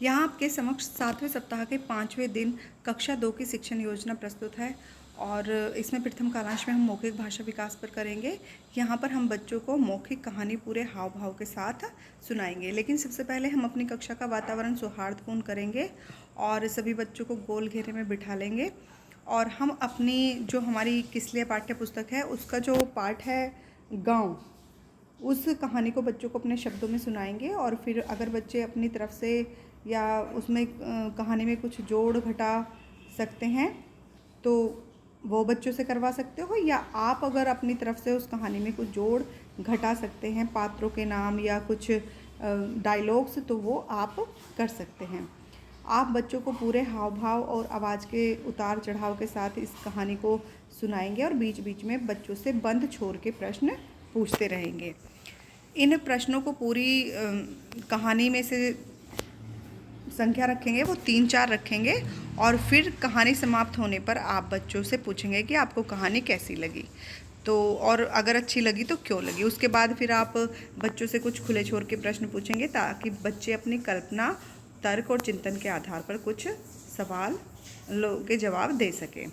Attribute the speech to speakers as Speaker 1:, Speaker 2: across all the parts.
Speaker 1: यहाँ आपके समक्ष 7वें सप्ताह के 5वें दिन कक्षा 2 की शिक्षण योजना प्रस्तुत है और इसमें प्रथम कालांश में हम मौखिक भाषा विकास पर करेंगे। यहाँ पर हम बच्चों को मौखिक कहानी पूरे हाव भाव के साथ सुनाएंगे, लेकिन सबसे पहले हम अपनी कक्षा का वातावरण सौहार्दपूर्ण करेंगे और सभी बच्चों को गोल घेरे में बिठा लेंगे और हम अपनी जो हमारी किसलिए पाठ्य पुस्तक है उसका जो पाठ है गाँव, उस कहानी को बच्चों को अपने शब्दों में सुनाएंगे और फिर अगर बच्चे अपनी तरफ से या उसमें कहानी में कुछ जोड़ घटा सकते हैं तो वो बच्चों से करवा सकते हो, या आप अगर अपनी तरफ से उस कहानी में कुछ जोड़ घटा सकते हैं, पात्रों के नाम या कुछ डायलॉग्स, तो वो आप कर सकते हैं। आप बच्चों को पूरे हाव भाव और आवाज़ के उतार चढ़ाव के साथ इस कहानी को सुनाएंगे और बीच बीच में बच्चों से बंद छोर के प्रश्न पूछते रहेंगे। इन प्रश्नों को पूरी कहानी में से संख्या रखेंगे, वो 3-4 रखेंगे और फिर कहानी समाप्त होने पर आप बच्चों से पूछेंगे कि आपको कहानी कैसी लगी, तो और अगर अच्छी लगी तो क्यों लगी। उसके बाद फिर आप बच्चों से कुछ खुले छोर के प्रश्न पूछेंगे ताकि बच्चे अपनी कल्पना, तर्क और चिंतन के आधार पर कुछ सवाल के जवाब दे सकें।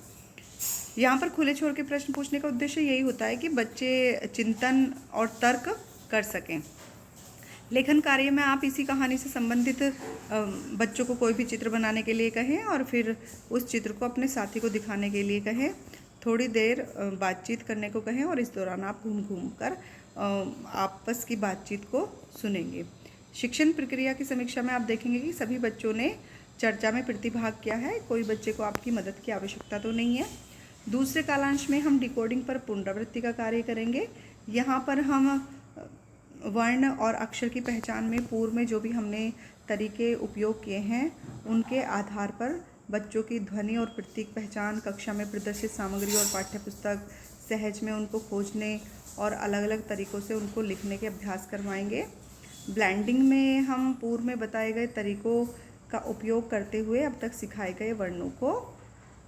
Speaker 1: यहाँ पर खुले छोर के प्रश्न पूछने का उद्देश्य यही होता है कि बच्चे चिंतन और तर्क कर सकें। लेखन कार्य में आप इसी कहानी से संबंधित बच्चों को कोई भी चित्र बनाने के लिए कहें और फिर उस चित्र को अपने साथी को दिखाने के लिए कहें, थोड़ी देर बातचीत करने को कहें और इस दौरान आप घूम घूम कर आपस की बातचीत को सुनेंगे। शिक्षण प्रक्रिया की समीक्षा में आप देखेंगे कि सभी बच्चों ने चर्चा में प्रतिभाग किया है, कोई बच्चे को आपकी मदद की आवश्यकता तो नहीं है। दूसरे कालांश में हम डिकोडिंग पर पुनरावृत्ति का कार्य करेंगे। यहाँ पर हम वर्ण और अक्षर की पहचान में पूर्व में जो भी हमने तरीके उपयोग किए हैं उनके आधार पर बच्चों की ध्वनि और प्रतीक पहचान, कक्षा में प्रदर्शित सामग्री और पाठ्यपुस्तक सहज में उनको खोजने और अलग अलग तरीक़ों से उनको लिखने के अभ्यास करवाएंगे। ब्लेंडिंग में हम पूर्व में बताए गए तरीक़ों का उपयोग करते हुए अब तक सिखाए गए वर्णों को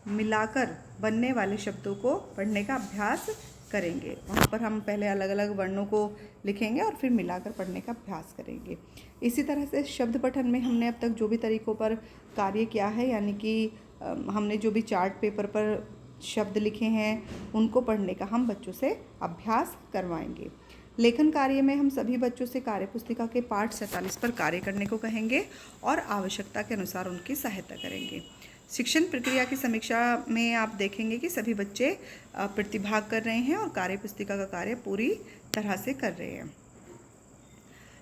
Speaker 1: मिलाकर बनने वाले शब्दों को पढ़ने का अभ्यास करेंगे। वहाँ पर हम पहले अलग अलग वर्णों को लिखेंगे और फिर मिलाकर पढ़ने का अभ्यास करेंगे। इसी तरह से शब्द पठन में हमने अब तक जो भी तरीक़ों पर कार्य किया है, यानी कि हमने जो भी चार्ट पेपर पर शब्द लिखे हैं उनको पढ़ने का हम बच्चों से अभ्यास करवाएंगे। लेखन कार्य में हम सभी बच्चों से कार्यपुस्तिका के पाठ 47 पर कार्य करने को कहेंगे और आवश्यकता के अनुसार उनकी सहायता करेंगे। शिक्षण प्रक्रिया की समीक्षा में आप देखेंगे कि सभी बच्चे प्रतिभाग कर रहे हैं और कार्यपुस्तिका का कार्य पूरी तरह से कर रहे हैं।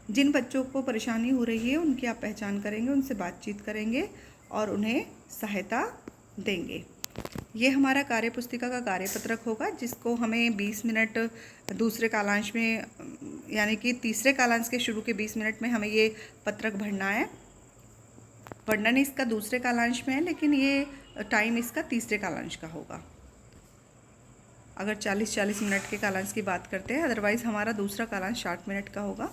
Speaker 1: जिन बच्चों को परेशानी हो रही है उनकी आप पहचान करेंगे, उनसे बातचीत करेंगे और उन्हें सहायता देंगे। ये हमारा कार्यपुस्तिका का कार्यपत्रक होगा, जिसको हमें 20 मिनट दूसरे कालांश में, यानी कि तीसरे कालांश के शुरू के 20 मिनट में हमें ये पत्रक भरना है। वर्णन इसका दूसरे कालांश में है, लेकिन ये टाइम इसका तीसरे कालांश का होगा। अगर 40-40 मिनट के कालांश की बात करते हैं, अदरवाइज़ हमारा दूसरा कालांश 60 मिनट का होगा।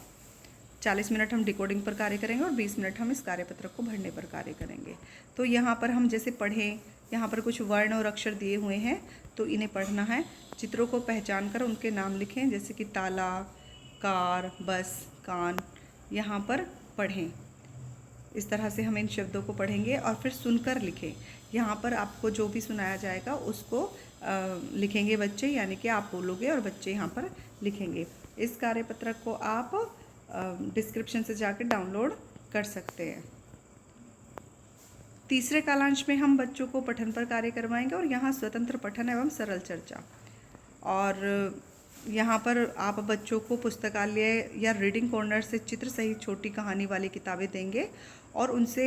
Speaker 1: 40 मिनट हम डिकोडिंग पर कार्य करेंगे और 20 मिनट हम इस कार्यपत्रक को भरने पर कार्य करेंगे। तो यहाँ पर हम जैसे पढ़ें, यहाँ पर कुछ वर्ण और अक्षर दिए हुए हैं तो इन्हें पढ़ना है। चित्रों को पहचान कर उनके नाम लिखें, जैसे कि ताला, कार, बस, कान, यहाँ पर पढ़ें। इस तरह से हम इन शब्दों को पढ़ेंगे और फिर सुनकर लिखें। यहाँ पर आपको जो भी सुनाया जाएगा उसको लिखेंगे बच्चे, यानी कि आप बोलोगे और बच्चे यहाँ पर लिखेंगे। इस कार्यपत्रक को आप डिस्क्रिप्शन से जाकर डाउनलोड कर सकते हैं। तीसरे कालांश में हम बच्चों को पठन पर कार्य करवाएंगे और यहाँ स्वतंत्र पठन एवं सरल चर्चा, और यहाँ पर आप बच्चों को पुस्तकालय या रीडिंग कॉर्नर से चित्र सहित छोटी कहानी वाली किताबें देंगे और उनसे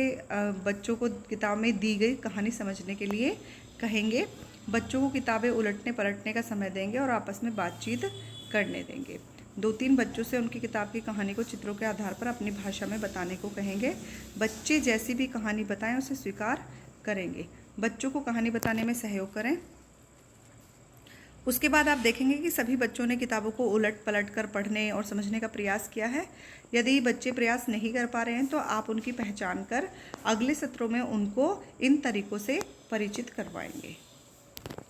Speaker 1: बच्चों को किताब में दी गई कहानी समझने के लिए कहेंगे। बच्चों को किताबें उलटने पलटने का समय देंगे और आपस में बातचीत करने देंगे। 2-3 बच्चों से उनकी किताब की कहानी को चित्रों के आधार पर अपनी भाषा में बताने को कहेंगे। बच्चे जैसी भी कहानी बताएं उसे स्वीकार करेंगे। बच्चों को कहानी बताने में सहयोग करें। उसके बाद आप देखेंगे कि सभी बच्चों ने किताबों को उलट पलट कर पढ़ने और समझने का प्रयास किया है। यदि बच्चे प्रयास नहीं कर पा रहे हैं तो आप उनकी पहचान कर अगले सत्रों में उनको इन तरीक़ों से परिचित करवाएंगे।